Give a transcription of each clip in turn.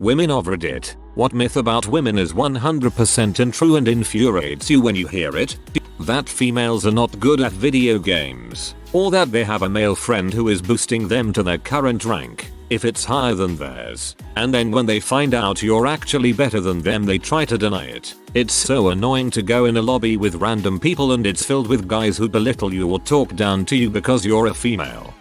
Women of Reddit, what myth about women is 100% untrue and infuriates you when you hear it? That females are not good at video games, or that they have a male friend who is boosting them to their current rank, if it's higher than theirs, and then when they find out you're actually better than them they try to deny it. It's so annoying to go in a lobby with random people and it's filled with guys who belittle you or talk down to you because you're a female.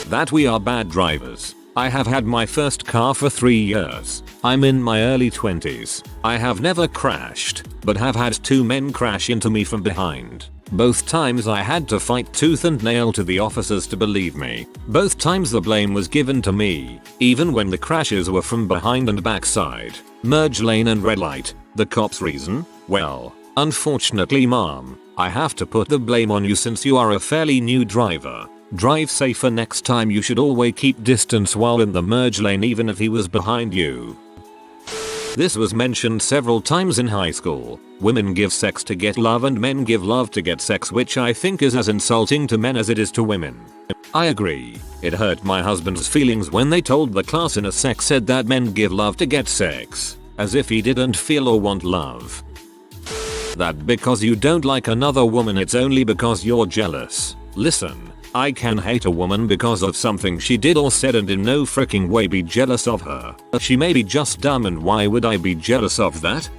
That we are bad drivers. I have had my first car for 3 years. I'm in my early 20s. I have never crashed, but have had 2 men crash into me from behind. Both times I had to fight tooth and nail to the officers to believe me. Both times the blame was given to me, even when the crashes were from behind and backside. Merge lane and red light. The cops' reason? Well, unfortunately mom, I have to put the blame on you since you are a fairly new driver. Drive safer next time. You should always keep distance while in the merge lane even if he was behind you. This was mentioned several times in high school. Women give sex to get love and men give love to get sex, which I think is as insulting to men as it is to women. I agree. It hurt my husband's feelings when they told the class in a sex ed that men give love to get sex, as if he didn't feel or want love. That because you don't like another woman it's only because you're jealous. Listen. I can hate a woman because of something she did or said and in no freaking way be jealous of her. She may be just dumb and why would I be jealous of that?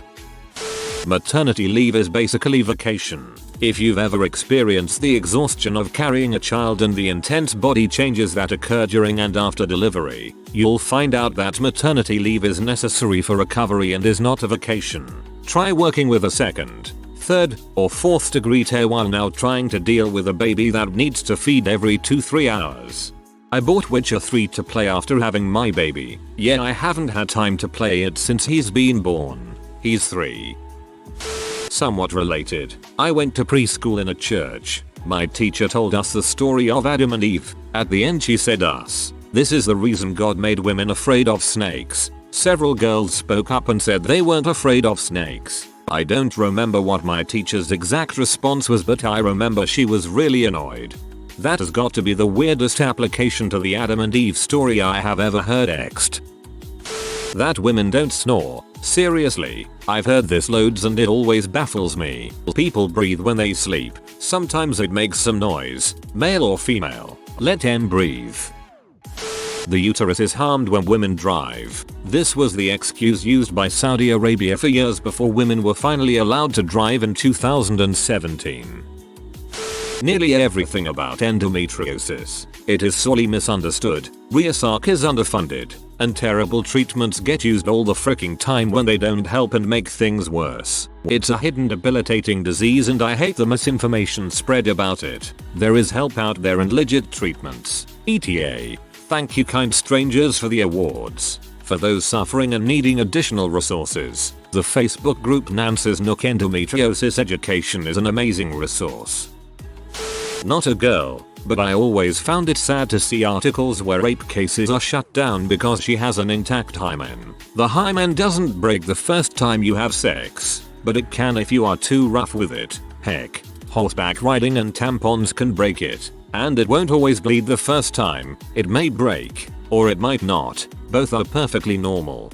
Maternity leave is basically vacation. If you've ever experienced the exhaustion of carrying a child and the intense body changes that occur during and after delivery, you'll find out that maternity leave is necessary for recovery and is not a vacation. Try working with a second, third, or fourth degree tear while now trying to deal with a baby that needs to feed every 2-3 hours. I bought Witcher 3 to play after having my baby. Yeah, I haven't had time to play it since he's been born. He's 3. Somewhat related, I went to preschool in a church. My teacher told us the story of Adam and Eve. At the end she said this is the reason God made women afraid of snakes. Several girls spoke up and said they weren't afraid of snakes. I don't remember what my teacher's exact response was, but I remember she was really annoyed. That has got to be the weirdest application to the Adam and Eve story I have ever heard. Next. That women don't snore. Seriously, I've heard this loads and it always baffles me. People breathe when they sleep. Sometimes it makes some noise. Male or female. Let them breathe. The uterus is harmed when women drive. This was the excuse used by Saudi Arabia for years before women were finally allowed to drive in 2017. Nearly everything about endometriosis. It is sorely misunderstood. Research is underfunded, and terrible treatments get used all the freaking time when they don't help and make things worse. It's a hidden debilitating disease and I hate the misinformation spread about it. There is help out there and legit treatments. ETA. Thank you kind strangers for the awards. For those suffering and needing additional resources, the Facebook group Nancy's Nook Endometriosis Education is an amazing resource. Not a girl, but I always found it sad to see articles where rape cases are shut down because she has an intact hymen. The hymen doesn't break the first time you have sex, but it can if you are too rough with it. Heck, horseback riding and tampons can break it. And it won't always bleed the first time. It may break, or it might not. Both are perfectly normal.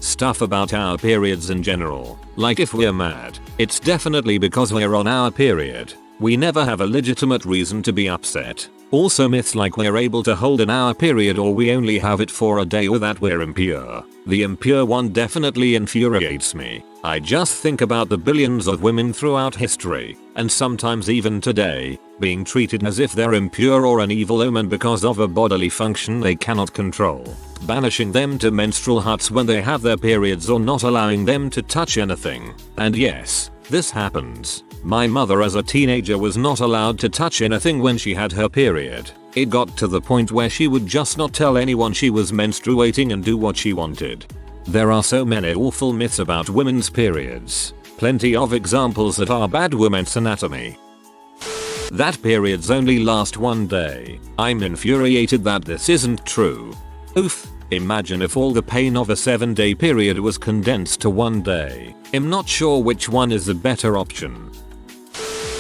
Stuff about our periods in general. Like if we're mad, it's definitely because we're on our period. We never have a legitimate reason to be upset. Also myths like we're able to hold an hour period or we only have it for a day or that we're impure. The impure one definitely infuriates me. I just think about the billions of women throughout history, and sometimes even today, being treated as if they're impure or an evil omen because of a bodily function they cannot control. Banishing them to menstrual huts when they have their periods or not allowing them to touch anything. And yes, this happens. My mother as a teenager was not allowed to touch anything when she had her period. It got to the point where she would just not tell anyone she was menstruating and do what she wanted. There are so many awful myths about women's periods. Plenty of examples that are bad women's anatomy. That periods only last 1 day. I'm infuriated that this isn't true. Oof. Imagine if all the pain of a 7-day period was condensed to 1 day. I'm not sure which one is the better option.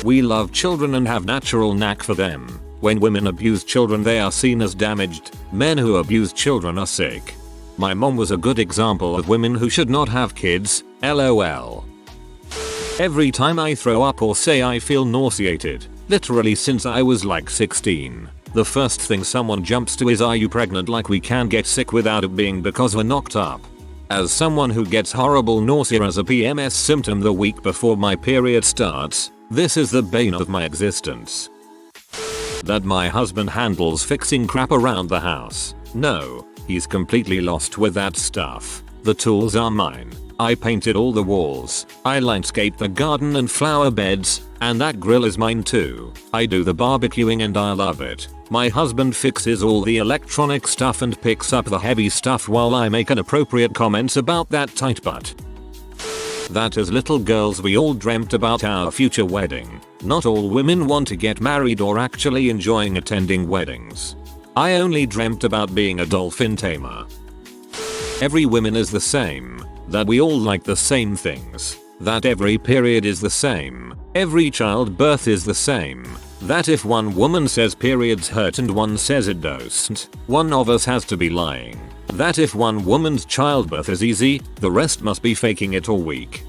We love children and have natural knack for them. When women abuse children they are seen as damaged. Men who abuse children are sick. My mom was a good example of women who should not have kids, lol. Every time I throw up or say I feel nauseated, literally since I was like 16, the first thing someone jumps to is, are you pregnant? Like we can get sick without it being because we're knocked up. As someone who gets horrible nausea as a PMS symptom the week before my period starts, this is the bane of my existence. That my husband handles fixing crap around the house. No, he's completely lost with that stuff. The tools are mine. I painted all the walls. I landscaped the garden and flower beds, and that grill is mine too. I do the barbecuing and I love it. My husband fixes all the electronic stuff and picks up the heavy stuff while I make inappropriate comments about that tight butt. That as little girls we all dreamt about our future wedding. Not all women want to get married or actually enjoying attending weddings. I only dreamt about being a dolphin tamer. Every woman is the same. That we all like the same things. That every period is the same. Every childbirth is the same. That if one woman says periods hurt and one says it don't, one of us has to be lying. That if one woman's childbirth is easy, the rest must be faking it or weak.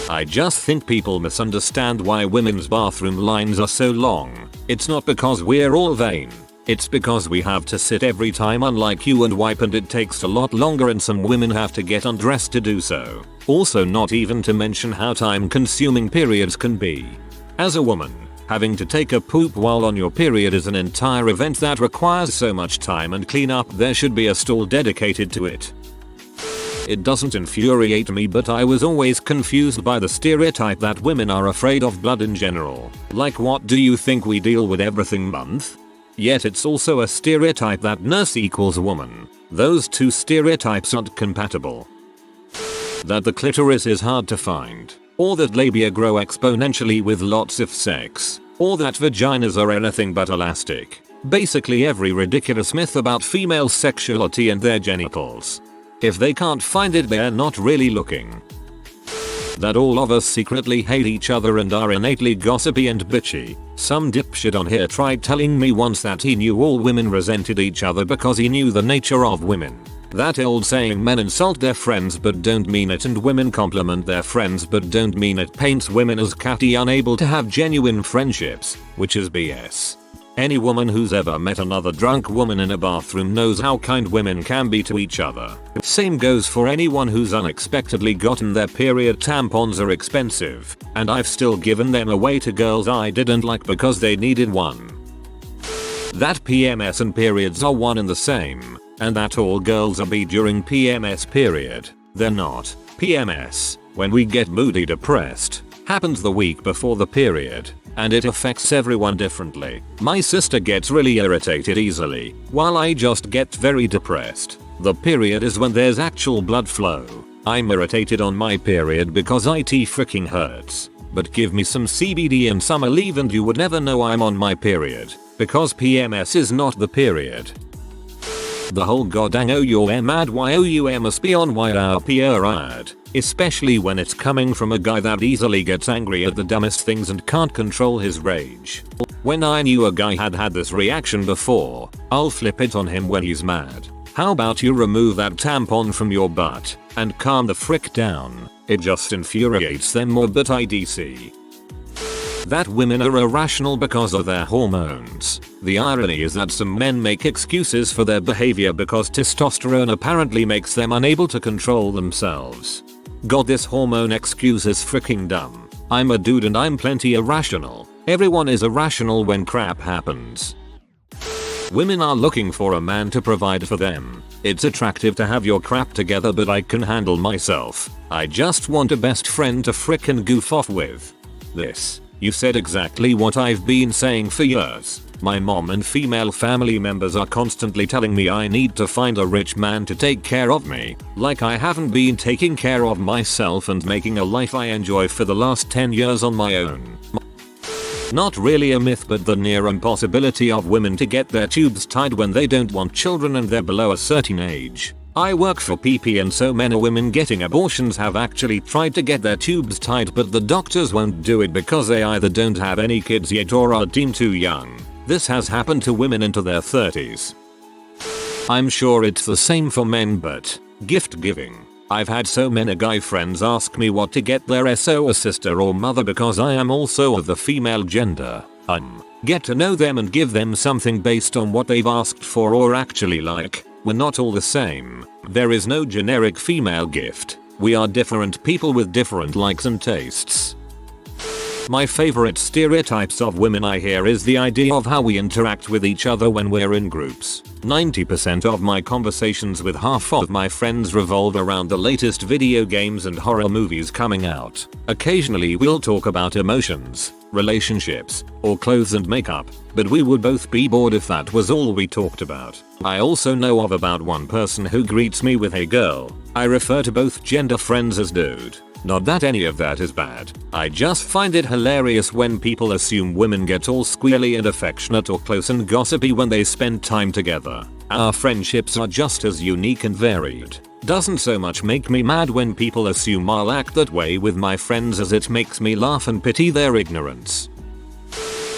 I just think people misunderstand why women's bathroom lines are so long. It's not because we're all vain. It's because we have to sit every time unlike you and wipe, and it takes a lot longer and some women have to get undressed to do so. Also, not even to mention how time consuming periods can be. As a woman, having to take a poop while on your period is an entire event that requires so much time and cleanup. There should be a stall dedicated to it. It doesn't infuriate me, but I was always confused by the stereotype that women are afraid of blood in general. Like, what do you think we deal with everything month? Yet it's also a stereotype that nurse equals woman. Those two stereotypes aren't compatible. That the clitoris is hard to find. Or that labia grow exponentially with lots of sex. Or that vaginas are anything but elastic. Basically every ridiculous myth about female sexuality and their genitals. If they can't find it, they're not really looking. That all of us secretly hate each other and are innately gossipy and bitchy. Some dipshit on here tried telling me once that he knew all women resented each other because he knew the nature of women. That old saying, men insult their friends but don't mean it, and women compliment their friends but don't mean it, paints women as catty, unable to have genuine friendships, which is BS. Any woman who's ever met another drunk woman in a bathroom knows how kind women can be to each other. Same goes for anyone who's unexpectedly gotten their period. Tampons are expensive, and I've still given them away to girls I didn't like because they needed one. That PMS and periods are one and the same, and that all girls are bi during PMS period. They're not. PMS, when we get moody, depressed, happens the week before the period. And it affects everyone differently. My sister gets really irritated easily, while I just get very depressed. The period is when there's actual blood flow. I'm irritated on my period because it freaking hurts. But give me some CBD and summer leave and you would never know I'm on my period, because PMS is not the period. The whole goddamn OUM ad YOUM must be on YRPR ad. Especially when it's coming from a guy that easily gets angry at the dumbest things and can't control his rage. When I knew a guy had this reaction before, I'll flip it on him when he's mad. How about you remove that tampon from your butt and calm the frick down? It just infuriates them more, but IDC. That women are irrational because of their hormones. The irony is that some men make excuses for their behavior because testosterone apparently makes them unable to control themselves. God, this hormone excuse is freaking dumb. I'm a dude and I'm plenty irrational. Everyone is irrational when crap happens. Women are looking for a man to provide for them. It's attractive to have your crap together, but I can handle myself. I just want a best friend to frickin' goof off with. This. You said exactly what I've been saying for years. My mom and female family members are constantly telling me I need to find a rich man to take care of me, like I haven't been taking care of myself and making a life I enjoy for the last 10 years on my own. Not really a myth, but the near impossibility of women to get their tubes tied when they don't want children and they're below a certain age. I work for PP and so many women getting abortions have actually tried to get their tubes tied, but the doctors won't do it because they either don't have any kids yet or are deemed too young. This has happened to women into their 30s. I'm sure it's the same for men, but gift giving. I've had so many guy friends ask me what to get their SO sister or mother because I am also of the female gender. Get to know them and give them something based on what they've asked for or actually like. We're not all the same. There is no generic female gift. We are different people with different likes and tastes. My favorite stereotypes of women I hear is the idea of how we interact with each other when we're in groups. 90% of my conversations with half of my friends revolve around the latest video games and horror movies coming out. Occasionally we'll talk about emotions, relationships, or clothes and makeup, but we would both be bored if that was all we talked about. I also know of about one person who greets me with "Hey girl." I refer to both gender friends as dude. Not that any of that is bad. I just find it hilarious when people assume women get all squealy and affectionate or close and gossipy when they spend time together. Our friendships are just as unique and varied. Doesn't so much make me mad when people assume I'll act that way with my friends as it makes me laugh and pity their ignorance.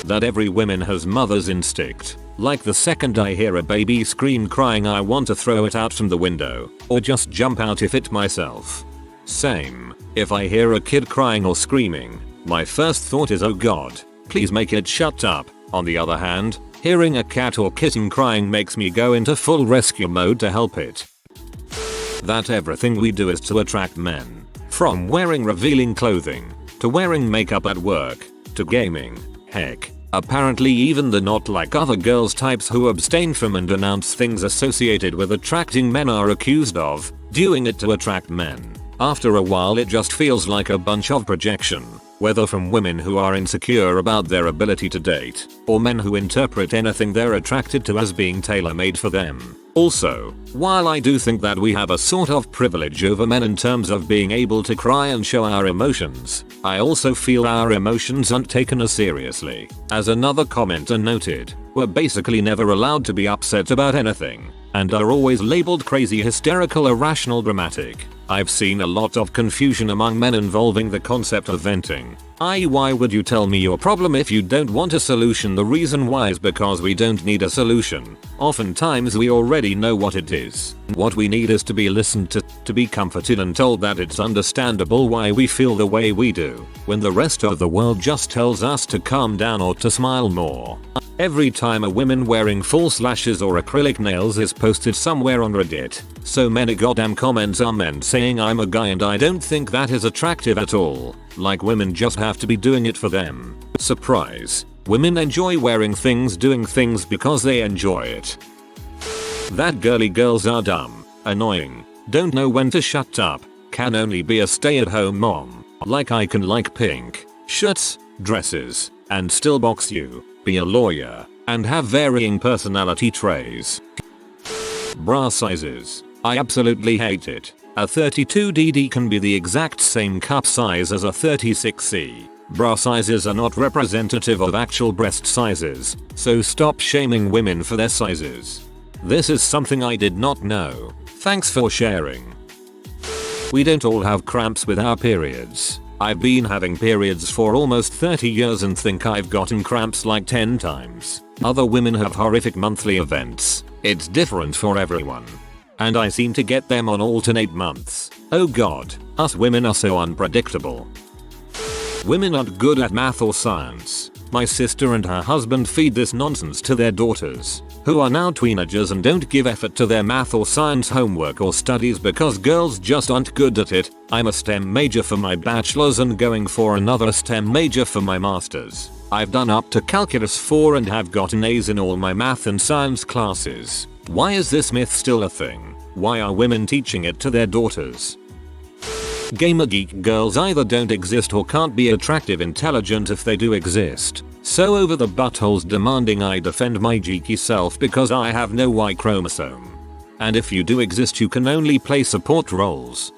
That every woman has mother's instinct. Like the second I hear a baby scream crying, I want to throw it out from the window or just jump out if it myself. Same. If I hear a kid crying or screaming, my first thought is, oh god, please make it shut up. On the other hand, hearing a cat or kitten crying makes me go into full rescue mode to help it. That everything we do is to attract men. From wearing revealing clothing, to wearing makeup at work, to gaming. Heck, apparently even the not like other girls types who abstain from and denounce things associated with attracting men are accused of doing it to attract men. After a while it just feels like a bunch of projection, whether from women who are insecure about their ability to date, or men who interpret anything they're attracted to as being tailor-made for them. Also, while I do think that we have a sort of privilege over men in terms of being able to cry and show our emotions, I also feel our emotions aren't taken as seriously. As another commenter noted, we're basically never allowed to be upset about anything, and are always labeled crazy, hysterical, irrational, dramatic. I've seen a lot of confusion among men involving the concept of venting. Why would you tell me your problem if you don't want a solution? The reason why is because we don't need a solution. Oftentimes we already know what it is. What we need is to be listened to be comforted and told that it's understandable why we feel the way we do, when the rest of the world just tells us to calm down or to smile more. Every time a woman wearing false lashes or acrylic nails is posted somewhere on Reddit, so many goddamn comments are men saying I'm a guy and I don't think that is attractive at all. Like women just have to be doing it for them. Surprise. Women enjoy wearing things, doing things because they enjoy it. That girly girls are dumb, annoying, don't know when to shut up, can only be a stay-at-home mom. Like I can like pink shirts, dresses, and still box you, be a lawyer, and have varying personality traits. Bra sizes. I absolutely hate it. A 32DD can be the exact same cup size as a 36C. Bra sizes are not representative of actual breast sizes, so stop shaming women for their sizes. This is something I did not know. Thanks for sharing. We don't all have cramps with our periods. I've been having periods for almost 30 years and think I've gotten cramps like 10 times. Other women have horrific monthly events. It's different for everyone. And I seem to get them on alternate months. Oh god, us women are so unpredictable. Women aren't good at math or science. My sister and her husband feed this nonsense to their daughters, who are now teenagers and don't give effort to their math or science homework or studies because girls just aren't good at it. I'm a STEM major for my bachelor's and going for another STEM major for my master's. I've done up to Calculus 4 and have gotten A's in all my math and science classes. Why is this myth still a thing? Why are women teaching it to their daughters? Gamer geek girls either don't exist or can't be attractive intelligent if they do exist. So over the buttholes demanding I defend my geeky self because I have no Y chromosome. And if you do exist you can only play support roles.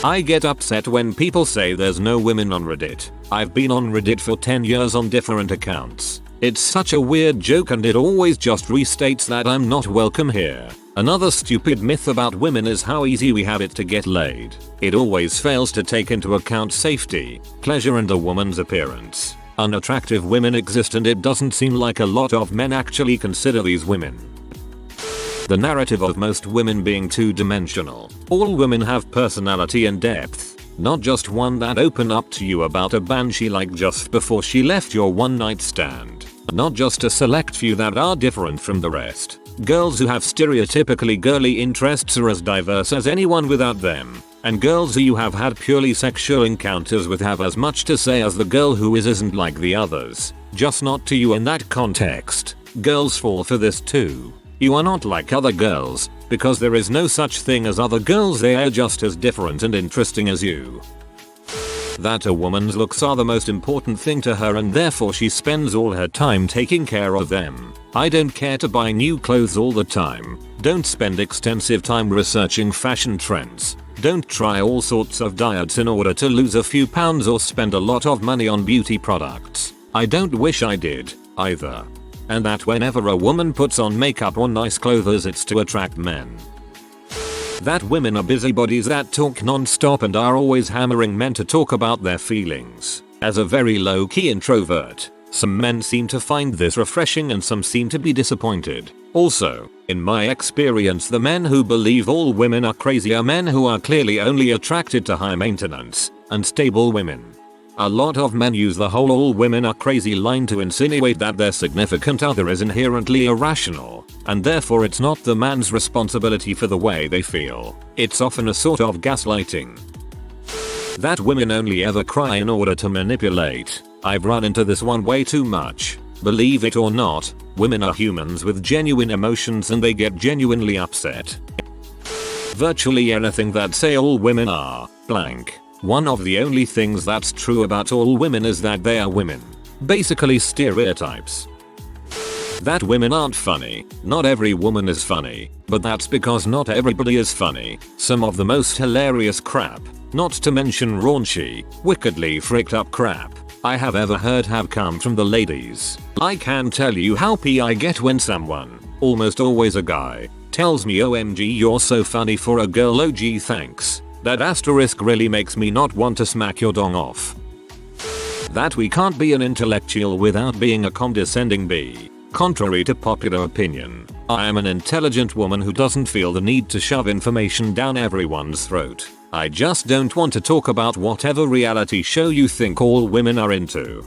I get upset when people say there's no women on Reddit. I've been on Reddit for 10 years on different accounts. It's such a weird joke and it always just restates that I'm not welcome here. Another stupid myth about women is how easy we have it to get laid. It always fails to take into account safety, pleasure and a woman's appearance. Unattractive women exist and it doesn't seem like a lot of men actually consider these women. the narrative of most women being two-dimensional. All women have personality and depth, not just one that open up to you about a band she liked just before she left your one-night stand. Not just a select few that are different from the rest. Girls who have stereotypically girly interests are as diverse as anyone without them. And girls who you have had purely sexual encounters with have as much to say as the girl who isn't like the others. Just not to you in that context. Girls fall for this too. You are not like other girls, because there is no such thing as other girls, they are just as different and interesting as you. That a woman's looks are the most important thing to her and therefore she spends all her time taking care of them. I don't care to buy new clothes all the time. Don't spend extensive time researching fashion trends. Don't try all sorts of diets in order to lose a few pounds or spend a lot of money on beauty products. I don't wish I did, either. And that whenever a woman puts on makeup or nice clothes it's to attract men. That women are busybodies that talk non-stop and are always hammering men to talk about their feelings. As a very low-key introvert, some men seem to find this refreshing and some seem to be disappointed. Also, in my experience, the men who believe all women are crazy are men who are clearly only attracted to high maintenance, unstable women. A lot of men use the whole "all women are crazy" line to insinuate that their significant other is inherently irrational, and therefore it's not the man's responsibility for the way they feel. It's often a sort of gaslighting. That women only ever cry in order to manipulate. I've run into this one way too much. Believe it or not, women are humans with genuine emotions and they get genuinely upset. Virtually anything that say all women are blank. One of the only things that's true about all women is that they are women. Basically stereotypes. That women aren't funny. Not every woman is funny, but that's because not everybody is funny. Some of the most hilarious crap, not to mention raunchy, wickedly fricked up crap I have ever heard have come from the ladies. I can tell you how I get when someone, almost always a guy, tells me "OMG you're so funny" for a girl. Oh gee thanks. That asterisk really makes me not want to smack your dong off. That we can't be an intellectual without being a condescending bee. Contrary to popular opinion, I am an intelligent woman who doesn't feel the need to shove information down everyone's throat. I just don't want to talk about whatever reality show you think all women are into.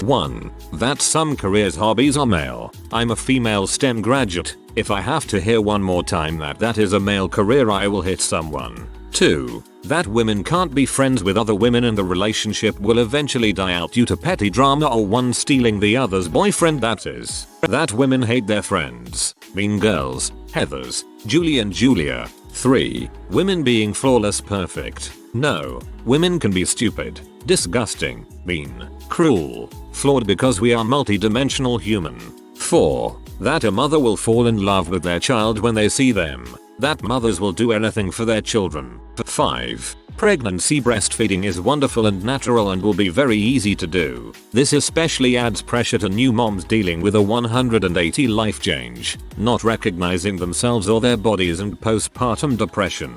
1. That some careers' hobbies are male. I'm a female STEM graduate. If I have to hear one more time that is a male career, I will hit someone. 2. That women can't be friends with other women and the relationship will eventually die out due to petty drama or one stealing the other's boyfriend. That is. That women hate their friends. Mean Girls, Heathers, Julie and Julia. 3. Women being flawless perfect. No. Women can be stupid, disgusting, mean, cruel, flawed because we are multi-dimensional human. 4. That a mother will fall in love with their child when they see them. That mothers will do anything for their children. 5. Pregnancy breastfeeding is wonderful and natural and will be very easy to do. This especially adds pressure to new moms dealing with a 180 life change, not recognizing themselves or their bodies, and postpartum depression.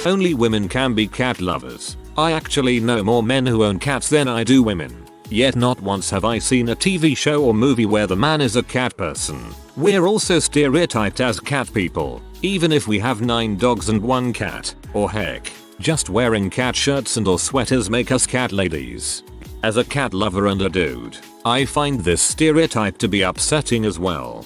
Only women can be cat lovers. I actually know more men who own cats than I do women. Yet not once have I seen a TV show or movie where the man is a cat person. We're also stereotyped as cat people, even if we have 9 dogs and 1 cat, or heck, just wearing cat shirts and or sweaters make us cat ladies. As a cat lover and a dude, I find this stereotype to be upsetting as well.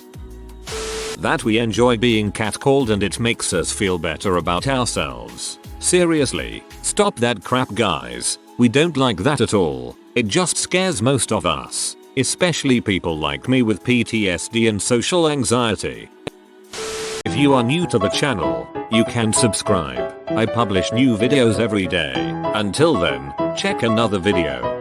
That we enjoy being catcalled and it makes us feel better about ourselves. Seriously, stop that crap guys. We don't like that at all. It just scares most of us, especially people like me with PTSD and social anxiety. If you are new to the channel, you can subscribe. I publish new videos every day. Until then, check another video.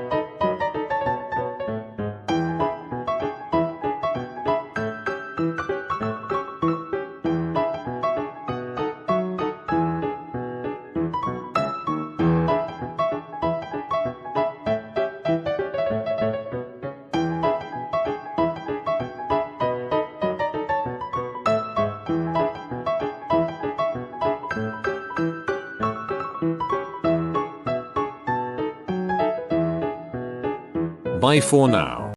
Bye for now.